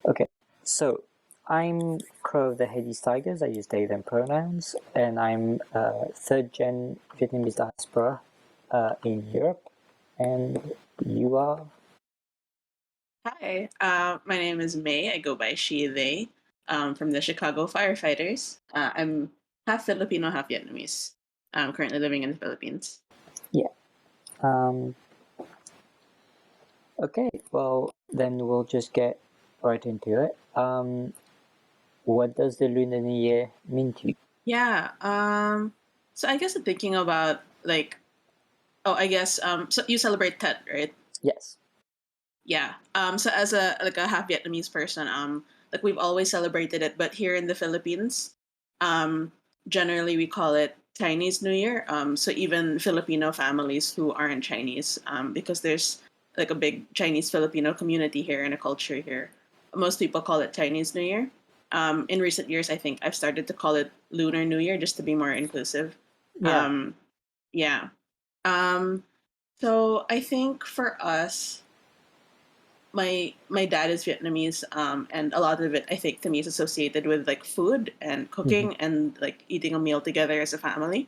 Okay, so I'm Crow of the Hades Tigers. I use they, them pronouns, and I'm third gen Vietnamese diaspora in Europe. And you are? Hi, my name is May. I go by she, they, from the Chicago Firefighters. I'm half Filipino, half Vietnamese. I'm currently living in the Philippines. Yeah. Um, okay, well, then we'll just get right into it. What does the Lunar New Year mean to you? Yeah. So I guess I'm thinking about I guess so you celebrate Tet, right? Yes. Yeah. So as a half Vietnamese person, like we've always celebrated it, but here in the Philippines, um, generally we call it Chinese New Year. So even Filipino families who aren't Chinese, because there's like a big Chinese Filipino community here and a culture here, most people call it Chinese New Year. In recent years, I think I've started to call it Lunar New Year just to be more inclusive. Yeah. Um, yeah. Um, so I think for us, my dad is Vietnamese, and a lot of it I think to me is associated with like food and Hmm. cooking and like eating a meal together as a family.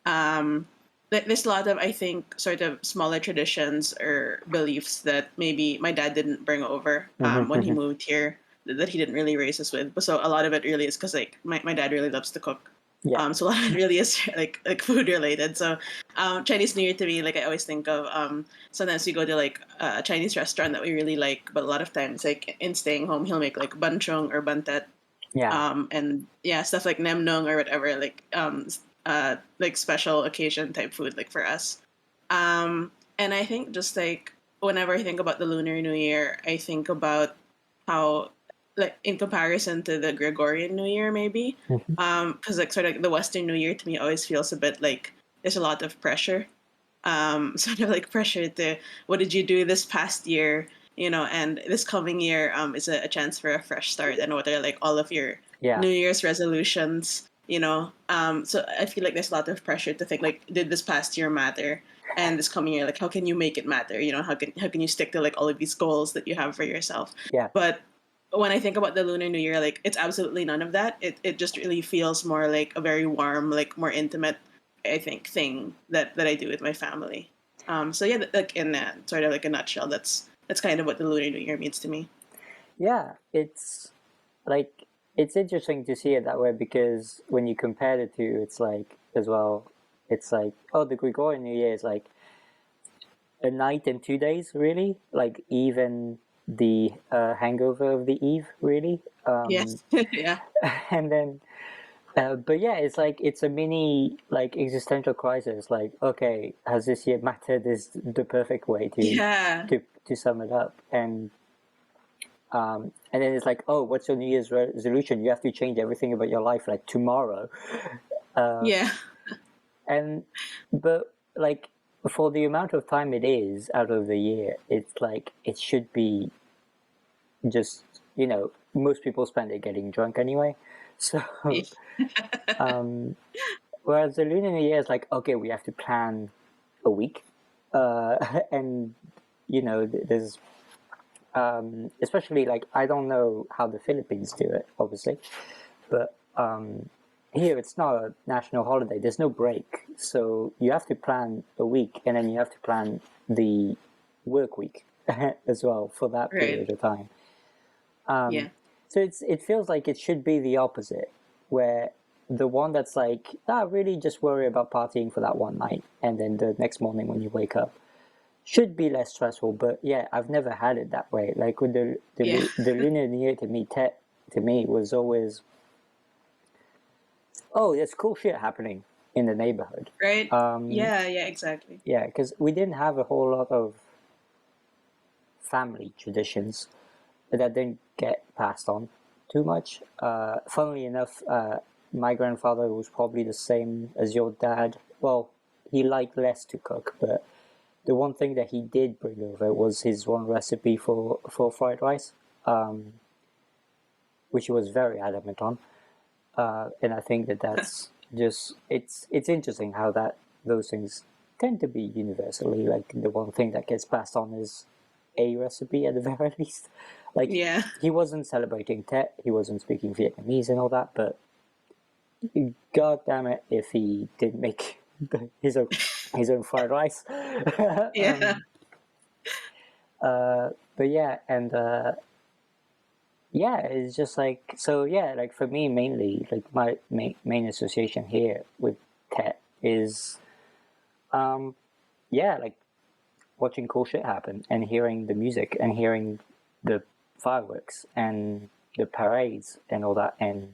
Um, there's a lot of I think sort of smaller traditions or beliefs that maybe my dad didn't bring over when he Hmm. moved here that he didn't really raise us with. But so a lot of it really is because like my dad really loves to cook. Yeah. So a lot of it really is like food related. So Chinese New Year to me, like I always think of sometimes we go to like a Chinese restaurant that we really like, but a lot of times like in staying home he'll make like banchong or bantet, Yeah. and yeah, stuff like nemnong or whatever, like special occasion type food, like for us. And I think just like whenever I think about the Lunar New Year, I think about how, like, in comparison to the Gregorian New Year, maybe, Hmm. because like sort of the Western New Year to me always feels a bit like there's a lot of pressure, sort of like pressure to what did you do this past year, and this coming year is a chance for a fresh start, and what are like all of your Yeah. New Year's resolutions, so I feel like there's a lot of pressure to think like, did this past year matter, and this coming year, like how can you make it matter, how can you stick to like all of these goals that you have for yourself. Yeah. But when I think about the Lunar New Year, like it's absolutely none of that. It just really feels more like a very warm, like more intimate, I think, thing that I do with my family. So yeah, like in that sort of like a nutshell, that's kind of what the Lunar New Year means to me. Yeah. Like it's interesting to see it that way because when you compare the two, it's like as well. It's like, oh, the Gregorian New Year is like a night and 2 days, really. Like even the hangover of the eve, really. Yes, yeah, And then, but yeah, it's like it's a mini like existential crisis. Like, okay, has this year mattered? Is the perfect way to yeah, to sum it up. And then it's like, oh, what's your New Year's resolution? You have to change everything about your life like tomorrow. yeah, And but like for the amount of time it is out of the year, it's like it should be just, most people spend it getting drunk anyway. So yeah, whereas the Lunar New Year is like, okay, we have to plan a week, and there's especially like I don't know how the Philippines do it, obviously, but here it's not a national holiday. There's no break, so you have to plan a week, and then you have to plan the work week as well for that right, period of time. Um, yeah, so it feels like it should be the opposite, where the one that's like, really just worry about partying for that one night, and then the next morning when you wake up should be less stressful. But yeah, I've never had it that way. Like with yeah, the Lunar New Year to me was always, oh, there's cool shit happening in the neighborhood. right, Um, yeah, yeah, exactly, yeah, because we didn't have a whole lot of family traditions that didn't get passed on too much. Funnily enough, my grandfather was probably the same as your dad. Well, he liked less to cook, but the one thing that he did bring over was his one recipe for fried rice, which he was very adamant on. And I think that's just it's interesting how that those things tend to be universally like the one thing that gets passed on a recipe at the very least. Like, Yeah. he wasn't celebrating Tet, he wasn't speaking Vietnamese and all that, but god damn it if he did make his own fried rice. Yeah. But yeah, and yeah, it's just like, so yeah, like for me mainly, like my main association here with Tet is yeah, like watching cool shit happen and hearing the music and hearing the fireworks and the parades and all that. And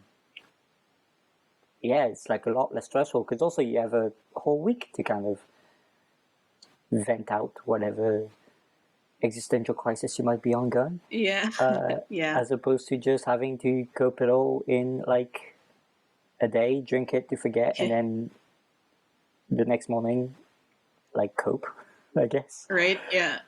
yeah, it's like a lot less stressful because also you have a whole week to kind of vent out whatever existential crisis you might be ongoing, Yeah. Yeah. as opposed to just having to cope it all in like a day, drink it to forget, and then the next morning, like cope, I guess. Right? Yeah.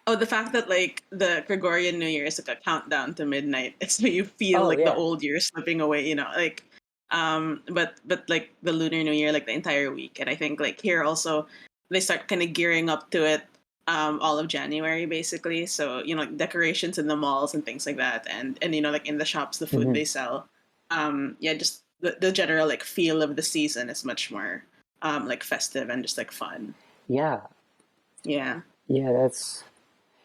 Oh, the fact that like the Gregorian New Year is like a countdown to midnight, it's so you feel Oh like the yeah, old year slipping away, like but like the Lunar New Year, like the entire week. And I think like here also they start kind of gearing up to it all of January basically. So, like decorations in the malls and things like that, and like in the shops, the food mm-hmm. they sell. Yeah, just the general like feel of the season is much more like festive and just like fun. Yeah, Yeah. yeah, that's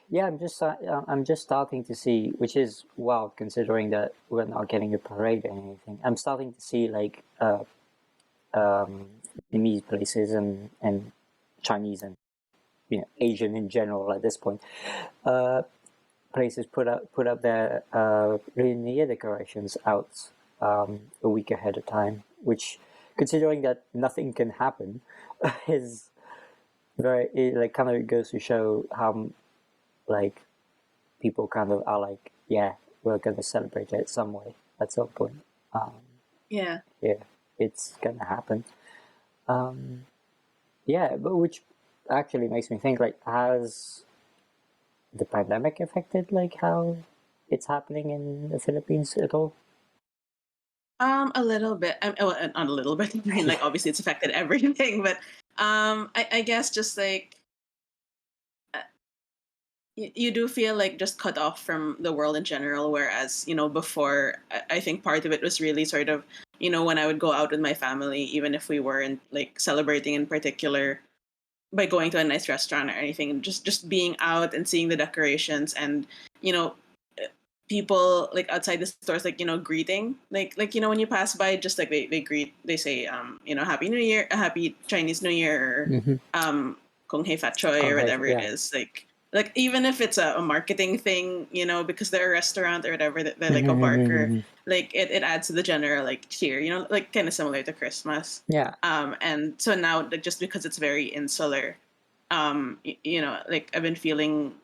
yeah. I'm just starting to see, which is wild considering that we're not getting a parade or anything. I'm starting to see like Vietnamese places and Chinese and Asian in general at this point. Places put up their Lunar New Year decorations out a week ahead of time, which, considering that nothing can happen, is it like kind of goes to show how like people kind of are like, yeah, we're gonna celebrate it some way at some point. Yeah. Yeah, it's gonna happen. Yeah, but which actually makes me think like, has the pandemic affected like how it's happening in the Philippines at all? A little bit. Well, not a little bit. I mean, like Yeah. obviously it's affected everything, but I guess just like uh, you do feel like just cut off from the world in general. Whereas before, I think part of it was really sort of when I would go out with my family, even if we weren't like celebrating in particular by going to a nice restaurant or anything, just being out and seeing the decorations and you know people like outside the stores, like greeting, like when you pass by, just like they greet, they say happy new year, happy Chinese new year, Mm-hmm. or kung hei fat choi or Okay, whatever it yeah. is, like even if it's a marketing thing, because they're a restaurant or whatever, they're like a barker, like it adds to the general like cheer, like kind of similar to Christmas. Yeah. And so now, like, just because it's very insular, like I've been feeling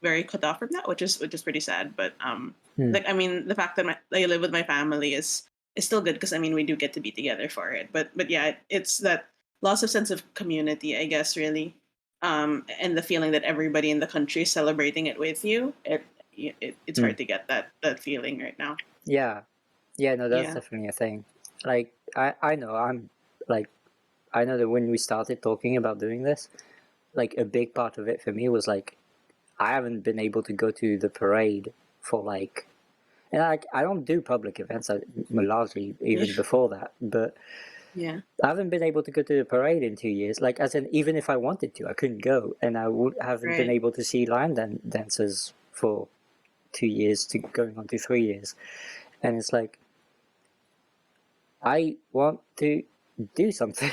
very cut off from that, which is pretty sad. But Hmm. like I mean, the fact that I live with my family is still good, because I mean we do get to be together for it. But yeah, it's that loss of sense of community, I guess, really, and the feeling that everybody in the country is celebrating it with you. It's Hmm. hard to get that feeling right now. Yeah. Yeah, no, that's Yeah. definitely a thing. Like I know like I know that when we started talking about doing this, like a big part of it for me was like I haven't been able to go to the parade for like, and I don't do public events, largely even Yeah. before that, but Yeah. I haven't been able to go to the parade in 2 years. Like, as in, even if I wanted to, I couldn't go, and haven't been Right. able to see line dancers for 2 years to going on to 3 years, and it's like I want to do something,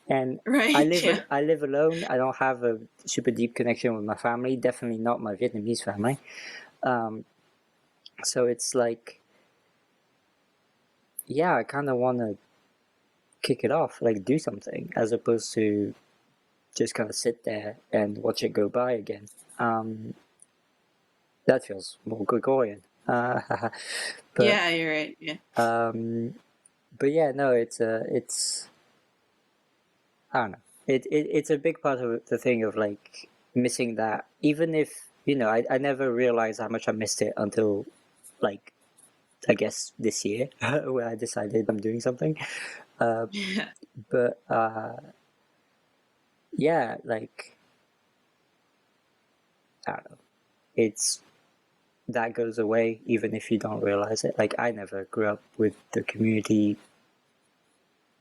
and Right. Yeah. I live alone. I don't have a super deep connection with my family. Definitely not my Vietnamese family. So it's like, yeah, I kind of want to kick it off, like do something, as opposed to just kind of sit there and watch it go by again. Um, that feels more Gregorian. But Yeah. You're right. Yeah. but yeah, no, it's I don't know. It's a big part of the thing of like missing that. Even if I never realized how much I missed it until like I guess this year where I decided I'm doing something. Yeah. But yeah, like I don't know. it's that goes away even if you don't realize it. Like I never grew up with the community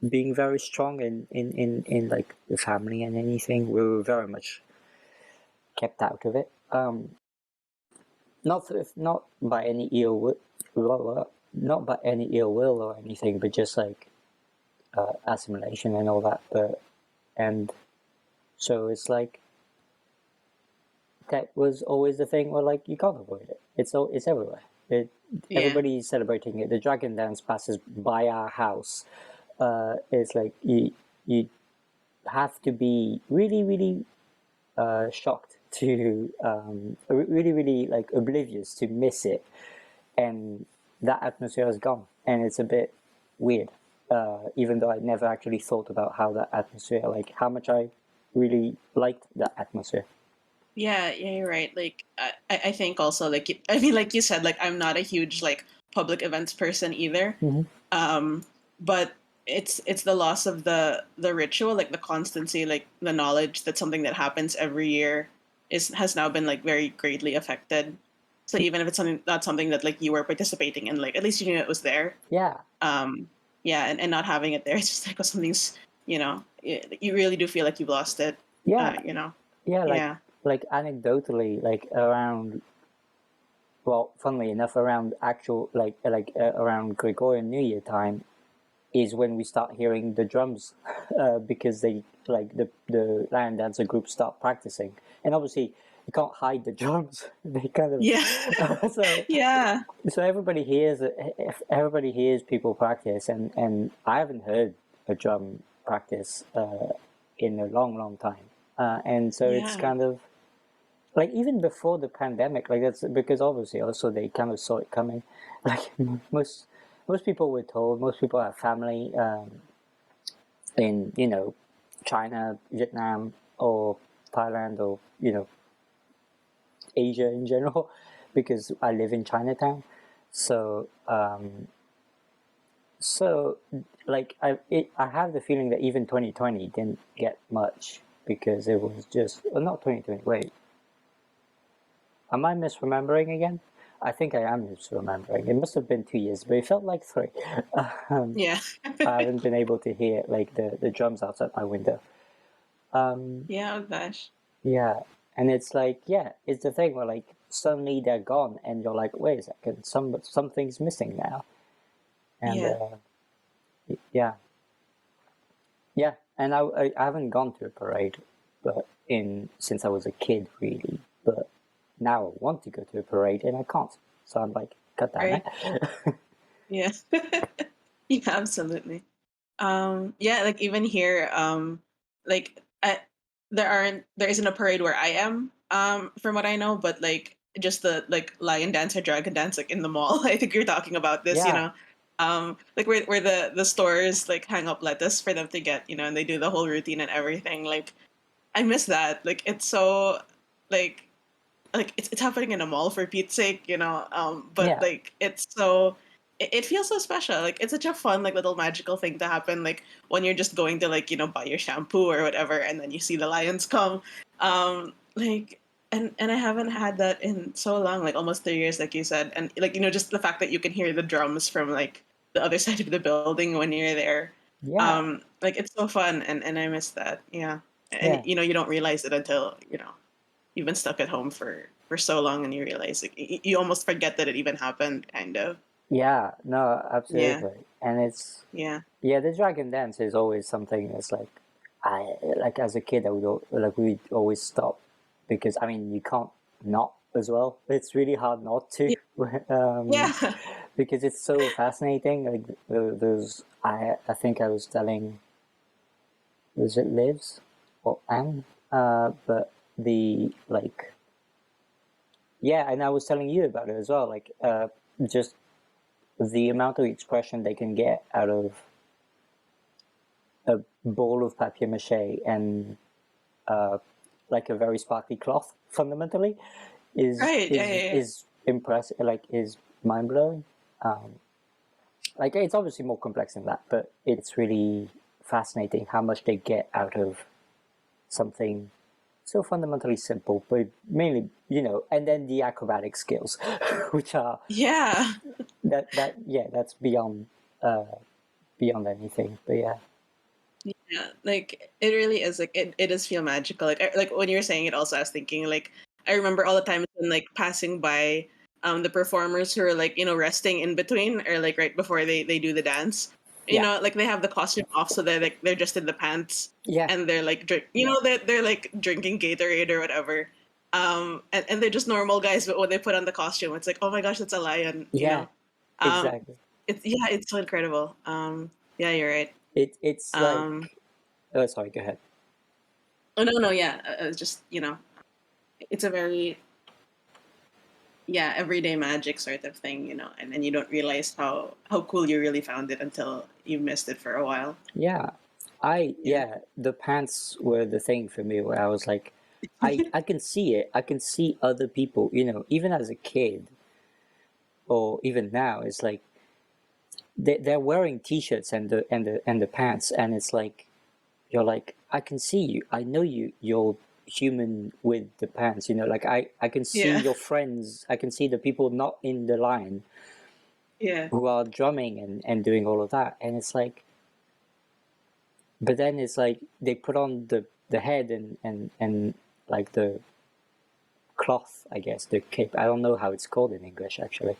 being very strong in like the family and anything. We were very much kept out of it. Not by any ill will, not by any ill will or anything, but just like assimilation and all that. And so it's like that was always the thing where like you can't avoid it. It's everywhere. Everybody's celebrating it. The dragon dance passes by our house. It's like you have to be really really shocked to really really like oblivious to miss it, and that atmosphere is gone, and it's a bit weird. Even though I never actually thought about how that atmosphere, like how much I really liked that atmosphere. Yeah, you're right. Like, I think also, like, I mean, like you said, like, I'm not a huge, like, public events person either. But it's the loss of the ritual, like, the constancy, like, the knowledge that something that happens every year has now been, like, very greatly affected. So even if it's not something that, like, you were participating in, like, at least you knew it was there. Yeah. Yeah, and not having it there, it's just like, something's, you really do feel like you've lost it. Yeah. Yeah, Yeah. like anecdotally, like around, well, funnily enough, around actual around Gregorian New Year time is when we start hearing the drums, because they like the lion dancer group start practicing, and obviously you can't hide the drums. They kind of Yeah. so Yeah. so everybody hears it. Everybody hears people practice, and I haven't heard a drum practice in a long time, and so it's Yeah. kind of like even before the pandemic, like that's because obviously also they kind of saw it coming. Like most people were told, most people have family in China, Vietnam, or Thailand, or Asia in general, because I live in Chinatown. So so like I have the feeling that even 2020 didn't get much because it was just not 2020. Wait, am I misremembering again? I think I am misremembering. It must have been 2 years, but it felt like three. Yeah. I haven't been able to hear like the drums outside my window. Yeah, oh gosh. Yeah, and it's like, yeah, it's the thing where like suddenly they're gone, and you're like, wait a second, something's missing now, and Yeah. yeah, yeah, and I haven't gone to a parade, but in since I was a kid, really, but now I want to go to a parade and I can't, so I'm like, God damn Right. it. Yeah. Yeah, absolutely. Yeah, like even here, like there isn't a parade where I am, from what I know, but like just the like lion dance or dragon dance like in the mall. I think you're talking about this, Yeah, like where the stores like hang up lettuce for them to get, and they do the whole routine and everything. Like I miss that. Like it's so like it's happening in a mall for Pete's sake, but yeah, like it's so it feels so special. Like it's such a fun like little magical thing to happen like when you're just going to like buy your shampoo or whatever, and then you see the lions come. Like and I haven't had that in so long, like almost 3 years, like you said, and like just the fact that you can hear the drums from like the other side of the building when you're there. yeah, Like it's so fun, and I miss that. Yeah, and yeah, you don't realize it until you've been stuck at home for so long, and you realize like you almost forget that it even happened, kind of. yeah. No, Yeah. absolutely, and it's Yeah. yeah, the dragon dance is always something that's like I like as a kid I would we'd always stop because I mean you can't not as well. It's really hard not to, um, Yeah. because it's so fascinating. Like there's I think I was telling, was it Lives or Anne? But the like yeah, and I was telling you about it as well. Like just the amount of expression they can get out of a ball of papier mache and like a very sparkly cloth fundamentally is Right. Yeah. is Yeah. Yeah. is impressive, like is mind-blowing. Like it's obviously more complex than that, but it's really fascinating how much they get out of something so fundamentally simple, but mainly, and then the acrobatic skills, which are Yeah. that's beyond anything. But yeah. Yeah, like it really is like it does feel magical. Like when you were saying it also I was thinking like I remember all the times when like passing by the performers who are like, resting in between or like right before they do the dance. Yeah. Like they have the costume off so they're just in the pants Yeah. and they're like they're like drinking Gatorade or whatever. And they're just normal guys, but when they put on the costume, it's like, oh my gosh, that's a lion. Yeah. Um Exactly. it's so incredible. Yeah, you're right. It's Um like, oh, sorry, go ahead. Oh no, yeah. It's just it's a very everyday magic sort of thing, and then you don't realize how cool you really found it until you missed it for a while. Yeah. Yeah, The pants were the thing for me where I was like, I can see it. I can see other people, even as a kid or even now, it's like they're wearing t-shirts and the pants, and it's like you're like, I can see you. I know you're human with the pants, like I can see yeah, your friends. I can see the people not in the line yeah, who are drumming and doing all of that. And it's like, but then it's like they put on the head and like the cloth, I guess, the cape. I don't know how it's called in English actually,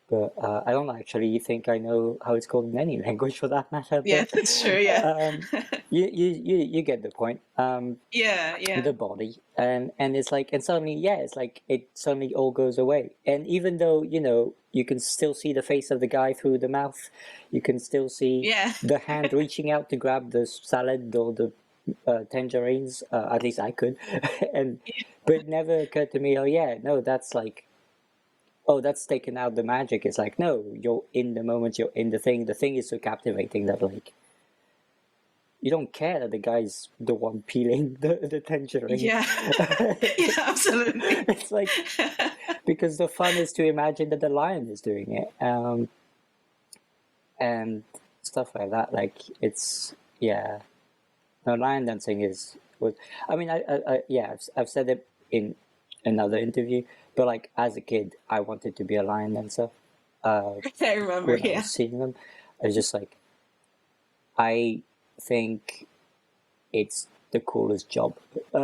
but I don't actually think I know how it's called in any language for that matter. yeah. But That's true. Yeah, you get the point. yeah, yeah, The body, and it's like, and suddenly, yeah, it's like it suddenly all goes away. And even though you can still see the face of the guy through the mouth, you can still see yeah, the hand reaching out to grab the salad or the tangerines. At least I could. And but it never occurred to me, oh yeah, no, that's like, oh, that's taken out the magic. It's like, no, you're in the moment, you're in the thing is so captivating that like you don't care that the guy's the one peeling the tangerine. yeah, yeah. Absolutely. It's like, because the fun is to imagine that the lion is doing it, and stuff like that. Like, it's, yeah. No, lion dancing was. I mean, yeah, I've said it in another interview, but like as a kid, I wanted to be a lion dancer. I remember. When I Yeah, was seeing them, I was just like, I think it's the coolest job,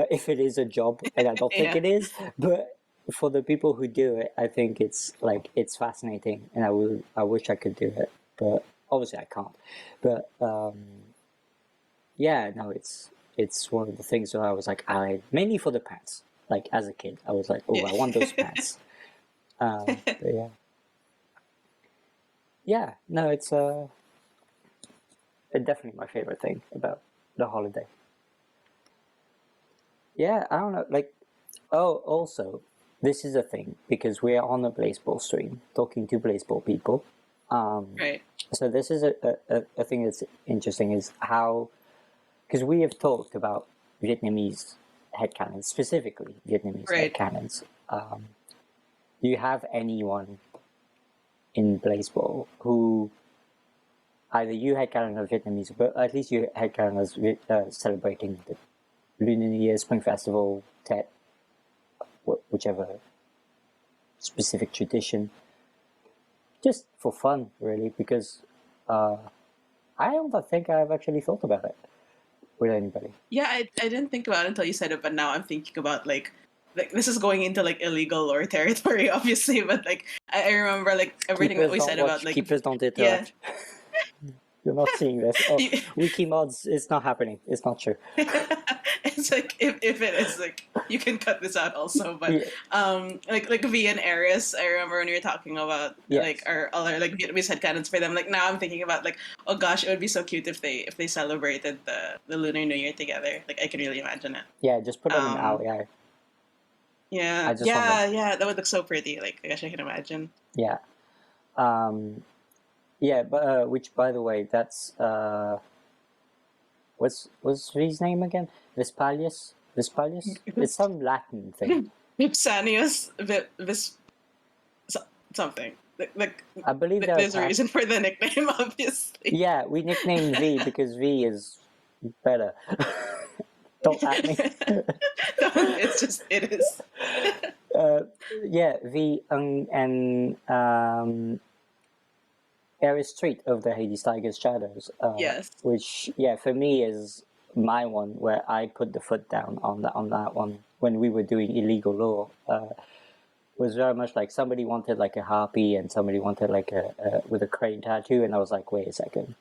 if it is a job, and I don't think yeah, it is. But for the people who do it, I think it's like, it's fascinating, and I wish I could do it, but obviously I can't. But yeah, no, it's one of the things where I was like, I mainly for the pants. Like as a kid, I was like, oh, yeah. I want those pants. But yeah, no, it's definitely my favorite thing about the holiday. Yeah, I don't know. Like, oh, also, this is a thing because we are on a blaseball stream talking to blaseball people. Right, So this is a thing that's interesting, is how, because we have talked about Vietnamese headcanons, specifically Vietnamese right. headcanons. Do you have anyone in blaseball who either you headcanon or Vietnamese, but at least you headcanon as celebrating the Lunar New Year, Spring Festival, Tet, whichever specific tradition, just for fun, really, because I don't think I've actually thought about it with anybody. Yeah, I didn't think about it until you said it, but now I'm thinking about like this is going into like illegal or territory, obviously, but like I remember like everything that Keepers we don't said about watch, like keepers don't yeah. interact. You're not seeing this. Oh, You- wiki mods, it's not happening. It's not true. it's like if it is like you can cut this out also, but Yeah, like V and Aries, I remember when we were talking about like yes. our other like Vietnamese headcanons for them. Like now I'm thinking about like, oh gosh, it would be so cute if they celebrated the Lunar New Year together. Like I can really imagine it. Yeah, just put them in Um, alley. yeah, I just want them. yeah, that would look so pretty. Like I guess I can imagine. Yeah. Um, yeah, but which, by the way, that's what's his name again? Vespalius. Vespalius. It's some Latin thing. Vipsanius, something. I believe they're There's a attacked. reason for the nickname, obviously. Yeah, we nicknamed V because V is better. Don't at me. No, it's just it is. Yeah, the area street of the Hades Tigers Shadows, Yes. which yeah for me is my one where I put the foot down on that one when we were doing illegal law. Was very much like somebody wanted like a harpy and somebody wanted like a with a crane tattoo, and I was like, wait a second,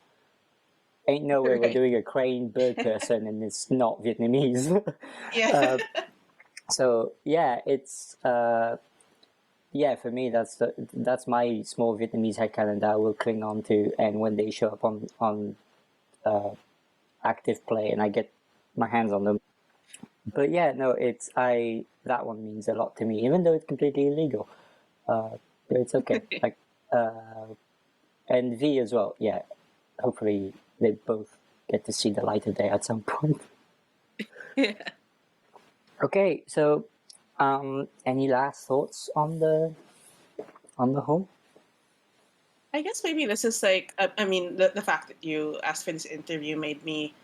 ain't no way we're Right. doing a crane bird person and it's not Vietnamese. Yeah. So yeah, it's yeah, for me that's my small Vietnamese headcanon that I will cling on to, and when they show up on active play and I get my hands on them. But yeah, no, it's that one means a lot to me, even though it's completely illegal. But it's okay. Like and V as well. Yeah, hopefully they both get to see the light of day at some point. Yeah. Okay, so any last thoughts on the whole? I guess maybe this is like, I mean, the fact that you asked for this interview made me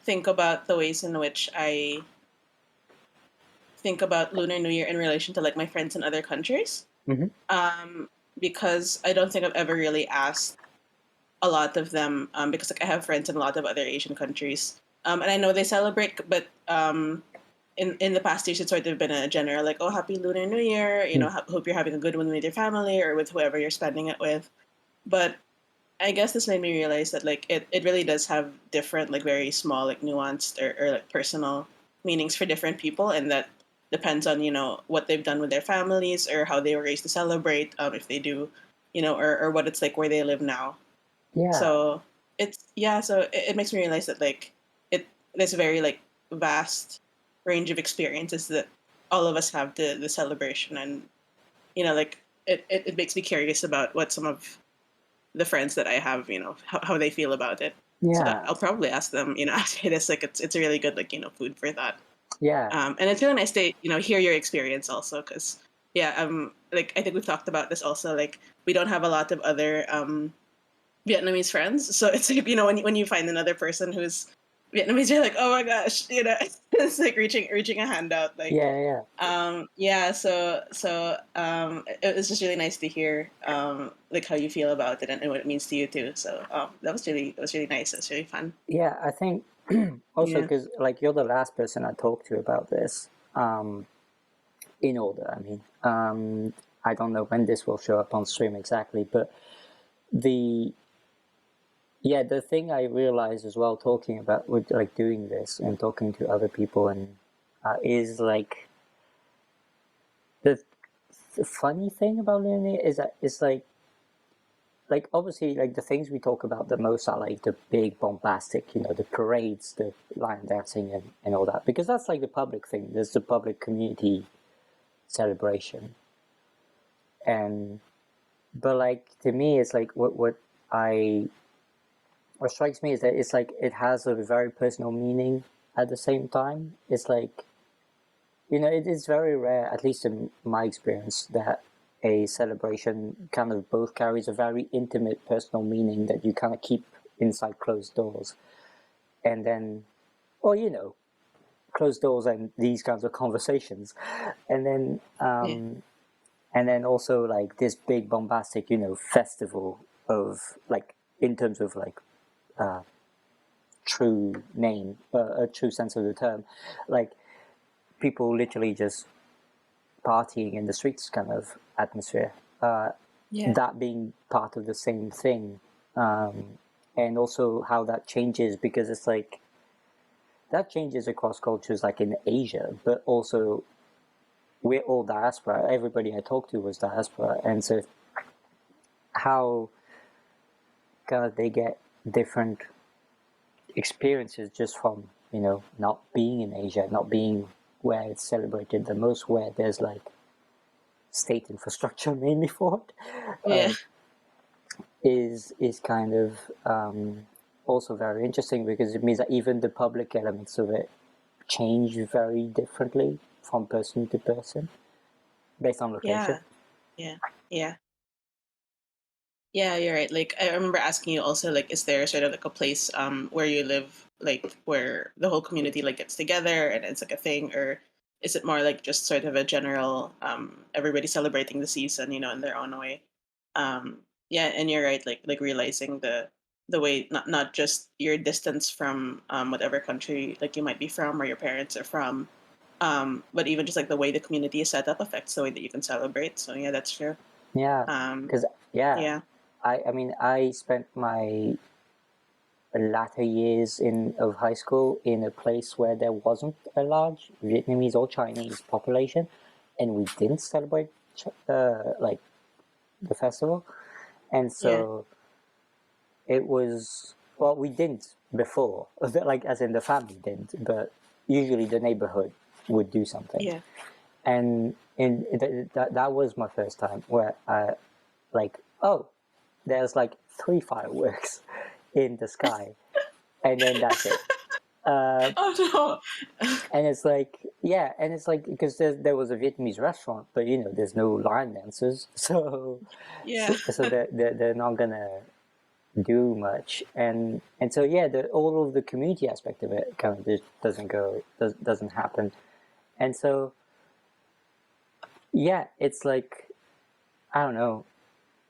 think about the ways in which I think about Lunar New Year in relation to like my friends in other countries. Mm-hmm. Because I don't think I've ever really asked a lot of them, because like I have friends in a lot of other Asian countries, and I know they celebrate, but in the past years it's sort of been a general like, oh, happy Lunar New Year, you know, hope you're having a good one with your family or with whoever you're spending it with. But I guess this made me realize that like it really does have different like very small like nuanced or like personal meanings for different people, and that depends on, you know, what they've done with their families or how they were raised to celebrate, if they do, you know, or what it's like where they live now. Yeah, So it's yeah, so it makes me realize that like it there's a very like vast range of experiences that all of us have the celebration, and you know like it makes me curious about what some of the friends that I have, you know, how they feel about it. So yeah, I'll probably ask them, you know, after this, like it's a really good like, you know, food for thought. yeah. And it's really nice to, you know, hear your experience also, because yeah, like I think we've talked about this also. Like we don't have a lot of other Vietnamese friends, so it's like, you know, when you find another person who's Vietnamese, you're like, oh my gosh, you know, it's like reaching a hand out, like Yeah, yeah. yeah, so it was just really nice to hear like how you feel about it, and what it means to you too. So that was really nice. It was really fun. Yeah, I think also Yeah. because like you're the last person I talked to about this. In order, I mean, I don't know when this will show up on stream exactly, but the yeah, the thing I realized as well talking about with like doing this and talking to other people and is like the funny thing about learning it is that it's like obviously like the things we talk about the most are like the big bombastic, you know, the parades, the lion dancing and all that, because that's like the public thing. There's the public community celebration, and but like to me it's like I what strikes me is that it's like it has a very personal meaning at the same time. It's like, you know, it is very rare, at least in my experience, that a celebration kind of both carries a very intimate personal meaning that you kind of keep inside closed doors. And then, well, you know, closed doors and these kinds of conversations. And then, Yeah. and then also like this big bombastic, you know, festival of like, in terms of like, true name, a true sense of the term, like people literally just partying in the streets kind of atmosphere. Yeah. That being part of the same thing, and also how that changes because it's like that changes across cultures, like in Asia, but also we're all diaspora. Everybody I talked to was diaspora, and so how kind of they get different experiences just from, you know, not being in Asia, not being where it's celebrated the most, where there's like state infrastructure mainly for it, Yeah. is kind of also very interesting because it means that even the public elements of it change very differently from person to person based on location. Yeah. Yeah. Yeah. Yeah, you're right. Like I remember asking you also, like, is there sort of like a place where you live like where the whole community like gets together and it's like a thing, or is it more like just sort of a general everybody celebrating the season, in their own way? Yeah, and you're right, like realizing the way, not just your distance from whatever country like you might be from or your parents are from, but even just like the way the community is set up affects the way that you can celebrate. So yeah, that's true. Yeah, Um, because yeah, yeah, I mean I spent my latter years in of high school in a place where there wasn't a large Vietnamese or Chinese population, and we didn't celebrate like the festival, and yeah, so it was, well, we didn't before, like as in the family didn't, but usually the neighborhood would do something, yeah. and that was my first time where I like, oh, there's like three fireworks in the sky, and then that's it. Oh no. And it's like, yeah, and it's like, because there was a Vietnamese restaurant, but there's no line dancers, so Yeah, they're not gonna do much, and so yeah, all of the community aspect of it kind of just doesn't happen, and so yeah, it's like, I don't know,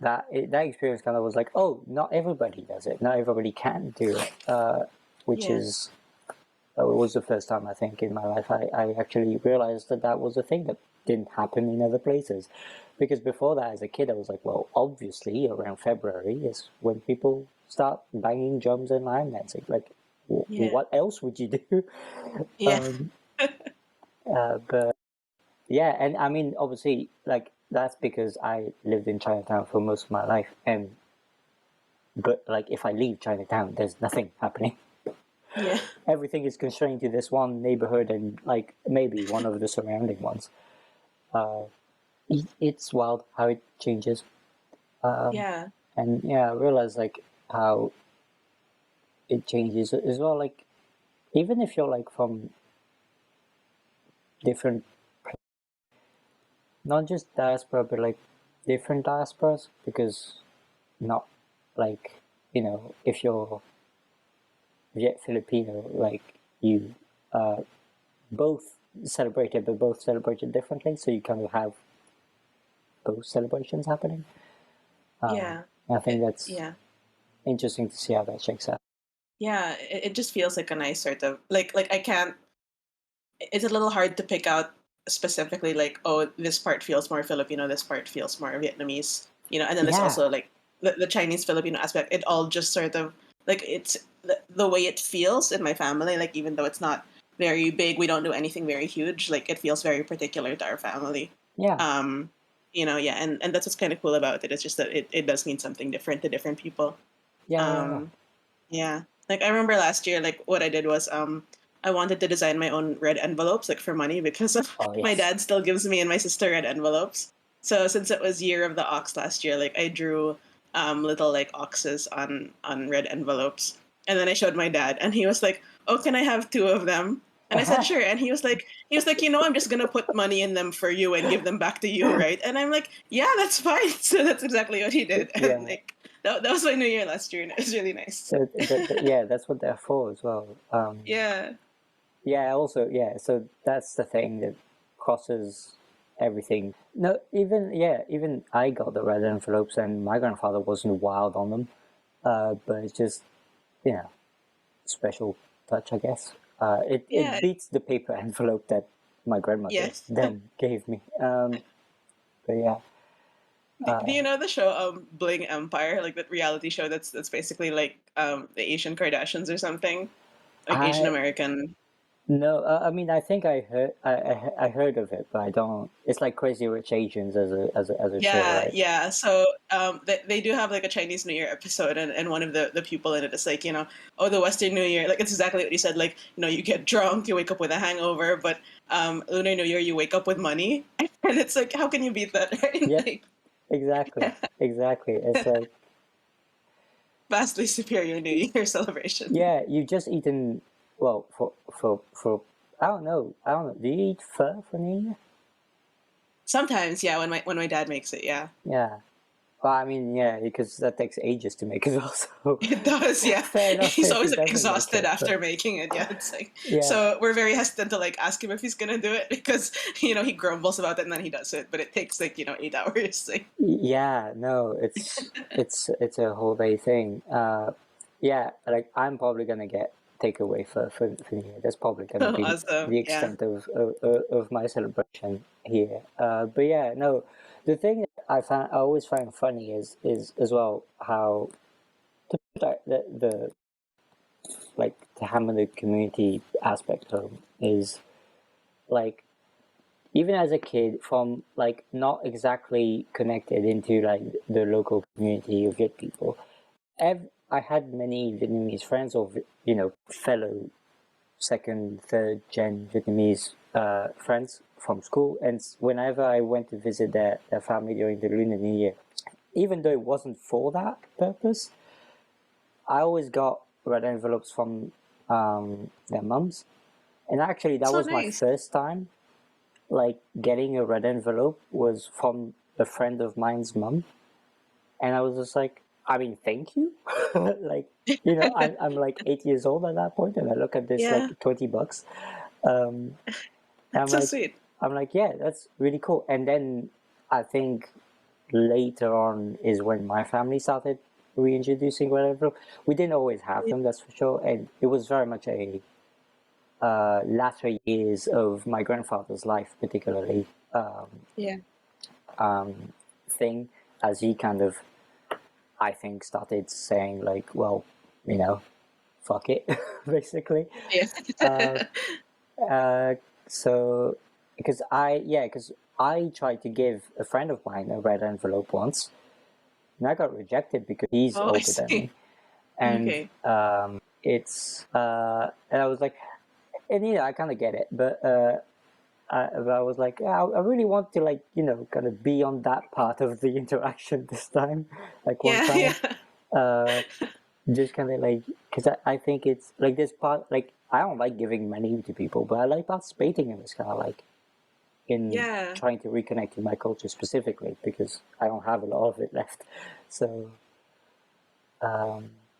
that experience kind of was like, oh, not everybody does it, not everybody can do it, which yeah, is it was the first time I think in my life I actually realized that was a thing that didn't happen in other places. Because before that, as a kid, I was like, well, obviously around February is when people start banging drums and line dancing. Like, yeah, what else would you do? yeah, Um, but yeah, and I mean, obviously, like, that's because I lived in Chinatown for most of my life. But like, if I leave Chinatown, there's nothing happening. yeah, Everything is constrained to this one neighborhood and like maybe one of the surrounding ones. It's wild how it changes. yeah, And yeah, I realize like how it changes as well. Like, even if you're like from different, not just diaspora, but like different diasporas, because not like, if you're Viet Filipino, like you both celebrate it, but both celebrate it differently. So you kind of have both celebrations happening. yeah, I think that's yeah, interesting to see how that shakes out. yeah. It just feels like a nice sort of like I can't. It's a little hard to pick out specifically like, oh, this part feels more Filipino, this part feels more Vietnamese, and then there's Yeah, also like the Chinese Filipino aspect. It all just sort of like it's the way it feels in my family. Like even though it's not very big, we don't do anything very huge. Like it feels very particular to our family. yeah, Um, yeah, and that's what's kind of cool about it. It's just that it does mean something different to different people. yeah, yeah, yeah. Um, yeah. Like I remember last year, like what I did was I wanted to design my own red envelopes like for money because Oh my yes. dad still gives me and my sister red envelopes. So since it was year of the ox last year, like I drew little like oxes on red envelopes. And then I showed my dad and he was like, "Oh, can I have two of them?" And I said, "Sure." And he was like, "I'm just going to put money in them for you and give them back to you, right?" And I'm like, "Yeah, that's fine." So that's exactly what he did. And Yeah. like that was my New Year last year, and it was really nice. Yeah, that's what they're for as well. Yeah, Yeah, also, yeah, so that's the thing that crosses everything. No, even I got the red envelopes, and my grandfather wasn't wild on them. But it's just, you know, special touch, I guess. It yeah, beats the paper envelope that my grandmother yes. then gave me. But yeah, Do you know the show Bling Empire, like that reality show that's basically like the Asian Kardashians or something, like Asian I American. no, I mean, I think I heard of it, but I don't. It's like Crazy Rich Asians as a show, Yeah, right? yeah. So they do have like a Chinese New Year episode, and one of the people in it is like, oh, the Western New Year, like it's exactly what you said, like, you get drunk, you wake up with a hangover, but Lunar New Year, you wake up with money, and it's like, how can you beat that, right? Yep, Like, exactly, exactly. It's like, vastly superior New Year celebration. yeah, you've just eaten. Well, for I don't know. Do you eat pho for New Year? Sometimes, yeah, when my dad makes it, yeah. Yeah. But I mean, yeah, because that takes ages to make as well. So It does, yeah. fair enough He's if he always like doesn't make exhausted it. after But making it. Yeah, it's like yeah, so we're very hesitant to like ask him if he's gonna do it because he grumbles about it and then he does it, but it takes like 8 hours. Like, yeah, no, it's a whole day thing. Yeah, like I'm probably gonna get takeaway for New Year. That's probably gonna be awesome, the yeah. extent of my celebration here. But yeah, no, the thing that I always find funny is as well how to put the like to hammer the community aspect home is like even as a kid from like not exactly connected into like the local community of Viet people. I had many Vietnamese friends or fellow second, third gen Vietnamese friends from school, and whenever I went to visit their family during the Lunar New Year, even though it wasn't for that purpose, I always got red envelopes from their mums, and actually that So was my nice. first time like getting a red envelope was from a friend of mine's mum, and I was just like, I mean, thank you. Like, I'm like 8 years old at that point, and I look at this Yeah, like $20. Um, and that's so sweet. I'm like, yeah, that's really cool. And then I think later on is when my family started reintroducing red envelope. We didn't always have them, that's for sure, and it was very much a latter years of my grandfather's life, particularly Yeah. thing, as he kind of, I think, started saying like, well, fuck it, basically. Yeah. Uh, so because I tried to give a friend of mine a red envelope once, and I got rejected because he's Oh, I older than see. me, and Okay. and I was like, and I kind of get it, but I was like, I really want to like kind of be on that part of the interaction this time, like one Yeah, time, yeah. uh, just kind of like because I think it's like this part like I don't like giving money to people, but I like participating in this kind of like in Yeah. trying to reconnect with my culture specifically because I don't have a lot of it left. So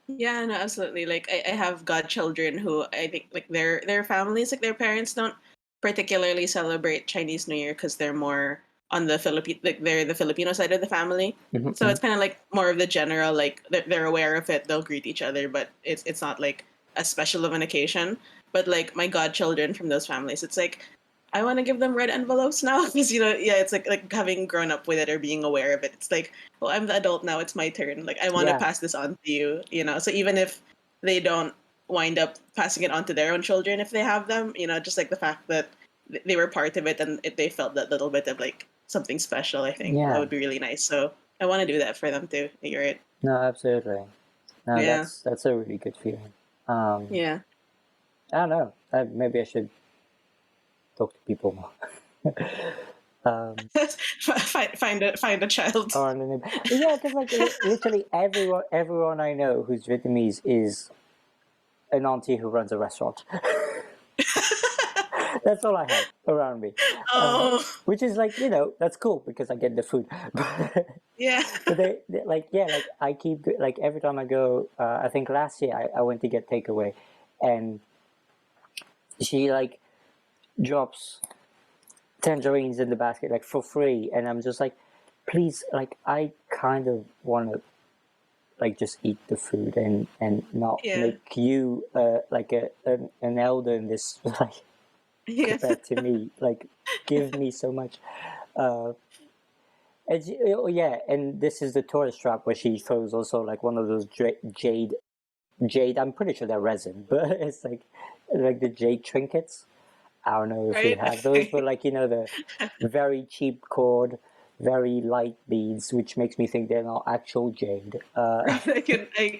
Yeah, no, absolutely. Like I have godchildren who I think like their families, like their parents don't particularly celebrate Chinese New Year because they're more on the Philippine, like they're the Filipino side of the family. mhm, So mhm. it's kind of like more of the general, like they're aware of it, they'll greet each other, but it's not like as special of an occasion. But like my godchildren from those families, it's like I want to give them red envelopes now because yeah, it's like having grown up with it or being aware of it. It's like, well, I'm the adult now. It's my turn. Like I want to Yeah, pass this on to you. So even if they don't wind up passing it on to their own children if they have them, just like the fact that they were part of it and they felt that little bit of like something special. I think that yeah, would be really nice. So I want to do that for them too. You're right. no, absolutely. No, Yeah. that's a really good feeling. Um, Yeah. I don't know. Maybe I should talk to people more. um, find a child. or on the name. But yeah, because like literally everyone I know who's Vietnamese is an auntie who runs a restaurant. That's all I have around me, Oh. which is like that's cool because I get the food. Yeah. But they like yeah like I keep like every time I go. I think last year I went to get takeaway, and she like drops tangerines in the basket like for free, and I'm just like, please, like I kind of want to like just eat the food and not Yeah. make you like an elder in this like Yeah. compared to me like give me so much oh yeah, and this is the tourist trap where she throws also like one of those jade, I'm pretty sure they're resin, but it's like the jade trinkets. I don't know if you Right. have those, but Okay. like the very cheap cord, very light beads, which makes me think they're not actual jade. Right.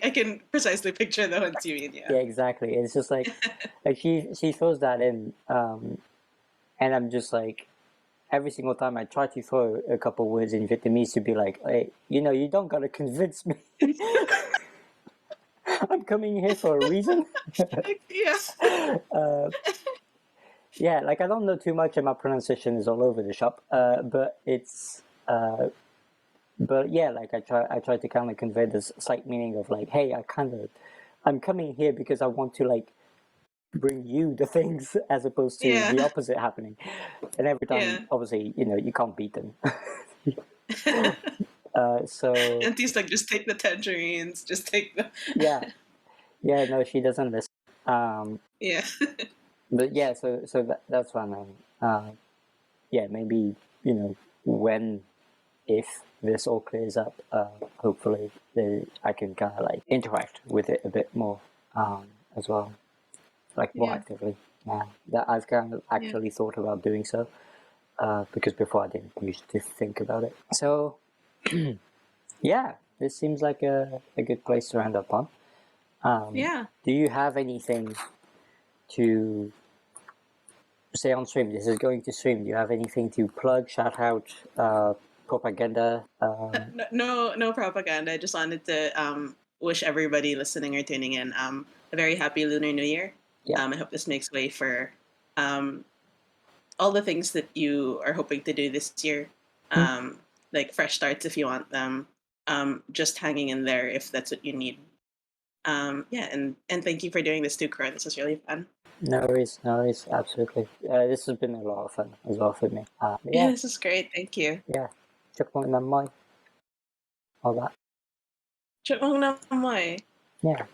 I can precisely picture the ones you mean. Yeah. Yeah, exactly. It's just like she throws that in, and I'm just like every single time I try to throw a couple words in Vietnamese to be like, hey, you don't gotta convince me. I'm coming here for a reason. Yeah. Yeah, like I don't know too much, and my pronunciation is all over the shop. But it's But yeah, like I try to kind of convey this slight meaning of like, hey, I'm coming here because I want to like bring you the things as opposed to Yeah. the opposite happening. And every Yeah. time, obviously, you can't beat them. So And he's like, just take the tangerines, just take the. yeah, no, she doesn't listen. Um, Yeah. but yeah, so that's fun. Yeah, maybe when if this all clears up, hopefully I can kind of like interact with it a bit more as well, like more Yeah. actively now that I've kind of Yeah. actually thought about doing so. Because before I didn't used to think about it. So yeah, this seems like a good place to end up on. Yeah. Do you have anything to say on stream? This is going to stream. Do you have anything to plug, shout out, propaganda? No propaganda. I just wanted to wish everybody listening or tuning in a very happy Lunar New Year. Yeah. I hope this makes way for um, all the things that you are hoping to do this year. Like fresh starts if you want them. Just hanging in there if that's what you need. Yeah, and thank you for doing this too, Corinne. This was really fun. No worries, absolutely. This has been a lot of fun as well for me. Yeah, Yeah, this is great. Thank you. yeah. Check my memory, all that. Chipmunk na mo eh. Yeah.